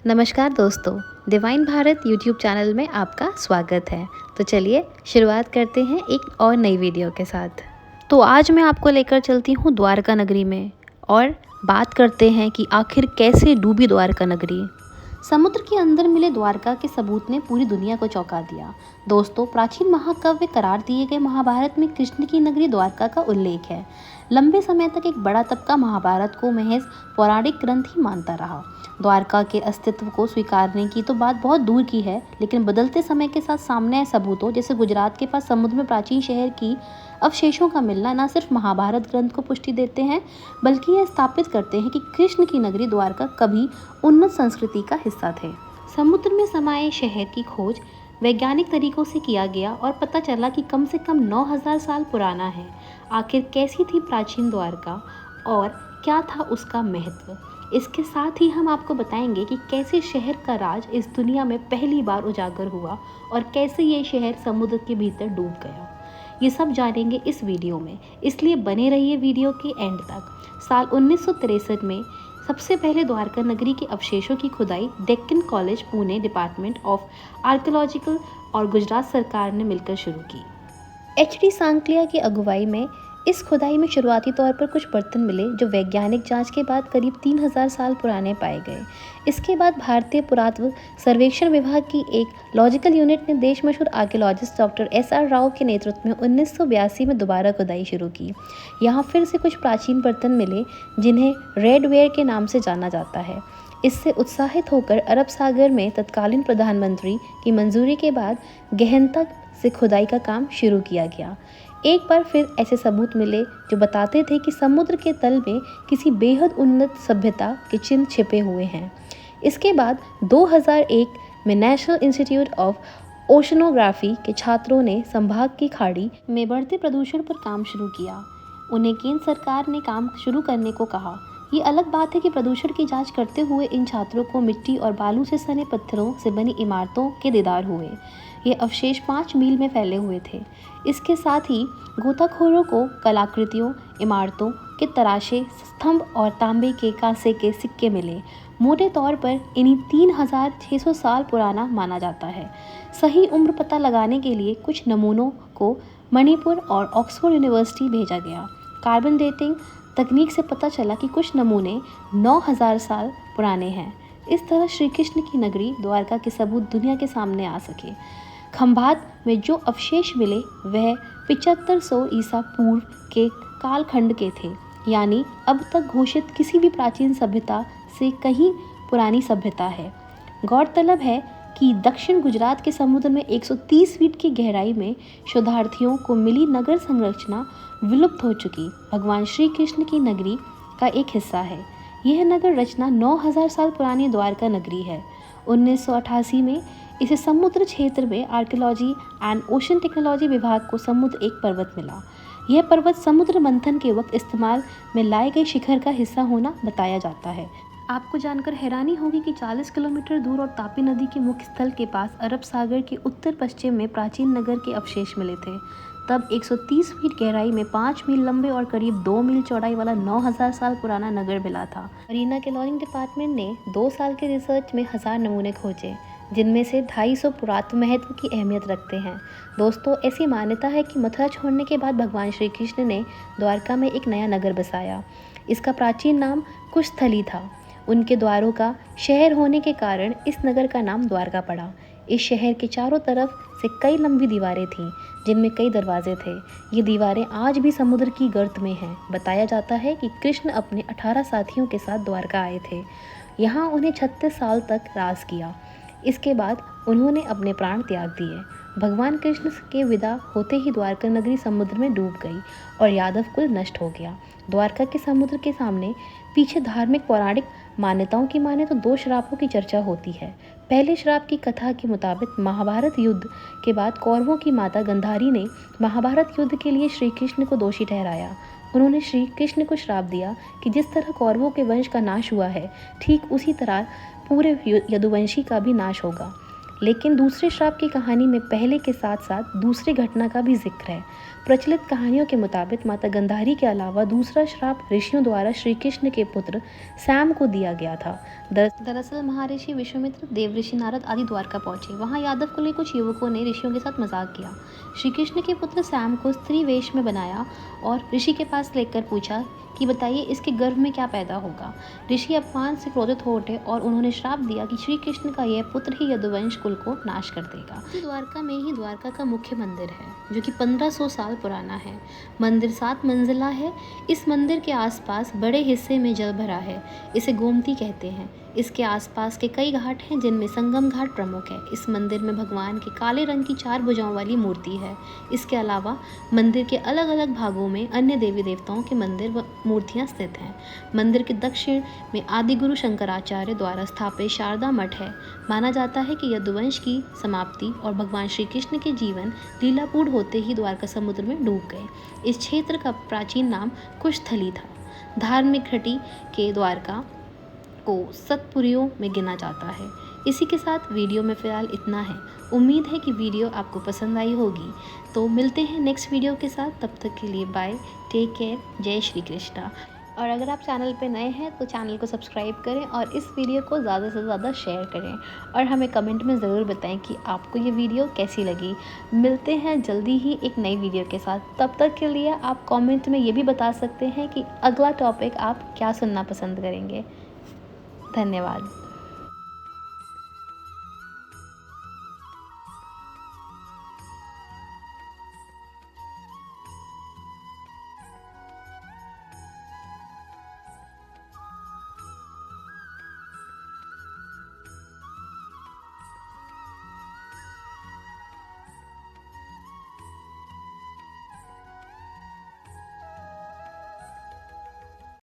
नमस्कार दोस्तों, divine Bharat YouTube channel में आपका स्वागत है। तो चलिए शुरुआत करते हैं एक और नई वीडियो के साथ। तो आज मैं आपको लेकर चलती हूँ द्वारका नगरी में और बात करते हैं कि आखिर कैसे डूबी द्वारका नगरी। समुद्र के अंदर मिले द्वारका के सबूत ने पूरी दुनिया को चौंका दिया। दोस्तों, प्राचीन महाकाव्य करार दिए गए महाभारत में कृष्ण की नगरी द्वारका का उल्लेख है। लंबे समय तक एक बड़ा तबका महाभारत को महज पौराणिक ग्रंथ ही मानता रहा। द्वारका के अस्तित्व को स्वीकारने की तो बात बहुत दूर की है, लेकिन बदलते समय के साथ सामने आए सबूतों जैसे गुजरात के पास समुद्र में प्राचीन शहर की अवशेषों का मिलना न सिर्फ महाभारत ग्रंथ को पुष्टि देते हैं, बल्कि यह स्थापित करते हैं कि कृष्ण की नगरी द्वारका कभी उन्नत संस्कृति का हिस्सा थे। समुद्र में समाये शहर की खोज वैज्ञानिक तरीकों से किया गया और पता चला कि कम से कम 9000 साल पुराना है। आखिर कैसी थी प्राचीन द्वारका और क्या था उसका महत्व? इसके साथ ही हम आपको बताएंगे कि कैसे शहर का राज इस दुनिया में पहली बार उजागर हुआ और कैसे ये शहर समुद्र के भीतर डूब गया। ये सब जानेंगे इस वीडियो में, इसलिए बने रहिए वीडियो के एंड तक। साल 1963 में सबसे पहले द्वारका नगरी के अवशेषों की खुदाई Deccan college Pune department of archaeological और गुजरात सरकार ने मिलकर शुरू की। एच.डी. सांकलिया की अगुवाई में इस खुदाई में शुरुआती तौर पर कुछ बर्तन मिले जो वैज्ञानिक जांच के बाद करीब 3000 साल पुराने पाए गए। इसके बाद भारतीय पुरातत्व सर्वेक्षण विभाग की एक लॉजिकल यूनिट ने देश मशहूर आर्कियोलॉजिस्ट डॉक्टर S.R. राव के नेतृत्व में 1982 में दोबारा खुदाई शुरू की। यहाँ फिर से कुछ प्राचीन बर्तन मिले जिन्हें रेडवेयर के नाम से जाना जाता है। इससे उत्साहित होकर अरब सागर में तत्कालीन प्रधानमंत्री की मंजूरी के बाद गहनता से खुदाई का काम शुरू किया गया। एक बार फिर ऐसे सबूत मिले जो बताते थे कि समुद्र के तल में किसी बेहद उन्नत सभ्यता के चिन्ह छिपे हुए हैं। इसके बाद 2001 में नेशनल इंस्टीट्यूट ऑफ ओशनोग्राफी के छात्रों ने संभाग की खाड़ी में बढ़ते प्रदूषण पर काम शुरू किया। उन्हें केंद्र सरकार ने काम शुरू करने को कहा। ये अलग बात है कि प्रदूषण की जांच करते हुए इन छात्रों को मिट्टी और बालू से सने पत्थरों से बनी इमारतों के दीदार हुए। ये अवशेष 5 मील में फैले हुए थे। इसके साथ ही गोताखोरों को कलाकृतियों, इमारतों के तराशे स्तंभ और तांबे के कांसे के सिक्के मिले। मोटे तौर पर इन्हीं 3600 साल पुराना माना जाता है। सही उम्र पता लगाने के लिए कुछ नमूनों को मणिपुर और ऑक्सफोर्ड यूनिवर्सिटी भेजा गया। कार्बन डेटिंग तकनीक से पता चला कि कुछ नमूने 9000 साल पुराने हैं। इस तरह श्री कृष्ण की नगरी द्वारका के सबूत दुनिया के सामने आ सके। खंभात में जो अवशेष मिले वह 7500 ईसा पूर्व के कालखंड के थे, यानी अब तक घोषित किसी भी प्राचीन सभ्यता से कहीं पुरानी सभ्यता है। गौरतलब है कि दक्षिण गुजरात के समुद्र में 130 फीट की गहराई में शोधार्थियों को मिली नगर संरचना विलुप्त हो चुकी भगवान श्री कृष्ण की नगरी का एक हिस्सा है। यह नगर रचना 9000 साल पुरानी द्वारका नगरी है। 1988 में इसे समुद्र क्षेत्र में आर्कियोलॉजी एंड ओशन टेक्नोलॉजी विभाग को समुद्र एक पर्वत मिला। यह पर्वत समुद्र मंथन के वक्त इस्तेमाल में लाए गए शिखर का हिस्सा होना बताया जाता है। आपको जानकर हैरानी होगी कि 40 किलोमीटर दूर और तापी नदी के मुख्य स्थल के पास अरब सागर के उत्तर पश्चिम में प्राचीन नगर के अवशेष मिले थे। तब 130 फीट गहराई में 5 मील लंबे और करीब 2 मील चौड़ाई वाला 9000 साल पुराना नगर मिला था। मरीना के लॉजिंग डिपार्टमेंट ने 2 साल के रिसर्च में 1000 नमूने खोजे, जिनमें से 250 पुरातत्व महत्व की अहमियत रखते हैं। दोस्तों, ऐसी मान्यता है कि मथुरा छोड़ने के बाद भगवान श्री कृष्ण ने द्वारका में एक नया नगर बसाया। इसका प्राचीन नाम कुशस्थली था। उनके द्वारों का शहर होने के कारण इस नगर का नाम द्वारका पड़ा। इस शहर के चारों तरफ से कई लंबी दीवारें थीं, जिनमें कई दरवाजे थे। ये दीवारें आज भी समुद्र की गर्त में हैं। बताया जाता है कि कृष्ण अपने 18 साथियों के साथ द्वारका आए थे। यहाँ उन्हें 36 साल तक राज किया। इसके बाद उन्होंने अपने प्राण त्याग दिए। भगवान कृष्ण के विदा होते ही द्वारका नगरी समुद्र में डूब गई और यादव कुल नष्ट हो गया। द्वारका के समुद्र के सामने पीछे धार्मिक पौराणिक मान्यताओं की माने तो 2 श्रापों की चर्चा होती है। पहले श्राप की कथा के मुताबिक महाभारत युद्ध के बाद कौरवों की माता गंधारी ने महाभारत युद्ध के लिए श्री कृष्ण को दोषी ठहराया। उन्होंने श्री कृष्ण को श्राप दिया कि जिस तरह कौरवों के वंश का नाश हुआ है, ठीक उसी तरह पूरे यदुवंशी का भी नाश होगा। लेकिन दूसरे श्राप की कहानी में पहले के साथ साथ दूसरी घटना का भी जिक्र है। प्रचलित कहानियों के मुताबिक माता गांधारी के अलावा दूसरा श्राप ऋषियों द्वारा श्री कृष्ण के पुत्र सैम को दिया गया था। दरअसल महर्षि विश्वामित्र, देवऋषि नारद आदि द्वारका पहुंचे। वहां यादव कुल के कुछ युवकों ने ऋषियों के साथ मजाक किया। श्री कृष्ण के पुत्र सैम को स्त्री वेश में बनाया और ऋषि के पास लेकर पूछा कि बताइए इसके गर्भ में क्या पैदा होगा। ऋषि अपमान से क्रोधित हो उठे और उन्होंने श्राप दिया कि श्री कृष्ण का यह पुत्र ही यदुवंश कुल को नाश कर देगा। द्वारका में ही द्वारका का मुख्य मंदिर है, जो कि 1500 साल पुराना है। मंदिर 7 मंजिला है। इस मंदिर के आसपास बड़े हिस्से में जल भरा है। इसे गोमती कहते हैं। इसके आसपास के कई घाट हैं, जिनमें संगम घाट प्रमुख है। इस मंदिर में भगवान की काले रंग की 4 भुजाओं वाली मूर्ति है। इसके अलावा मंदिर के अलग अलग भागों में अन्य देवी देवताओं के मंदिर व मूर्तियां स्थित हैं। मंदिर के दक्षिण में आदिगुरु शंकराचार्य द्वारा स्थापित शारदा मठ है। माना जाता है कि यदुवंश की समाप्ति और भगवान श्री कृष्ण के जीवन लीलापूर्ण होते ही द्वारका समुद्र में डूब गए। इस क्षेत्र का प्राचीन नाम कुशस्थली था। धार्मिक घटी के द्वारका को सतपुरियों में गिना जाता है। इसी के साथ वीडियो में फ़िलहाल इतना है। उम्मीद है कि वीडियो आपको पसंद आई होगी। तो मिलते हैं नेक्स्ट वीडियो के साथ। तब तक के लिए बाय, टेक केयर, जय श्री कृष्णा। और अगर आप चैनल पे नए हैं तो चैनल को सब्सक्राइब करें और इस वीडियो को ज़्यादा से ज़्यादा शेयर करें और हमें कमेंट में ज़रूर बताएं कि आपको ये वीडियो कैसी लगी। मिलते हैं जल्दी ही एक नई वीडियो के साथ। तब तक के लिए आप कमेंट में ये भी बता सकते हैं कि अगला टॉपिक आप क्या सुनना पसंद करेंगे। धन्यवाद।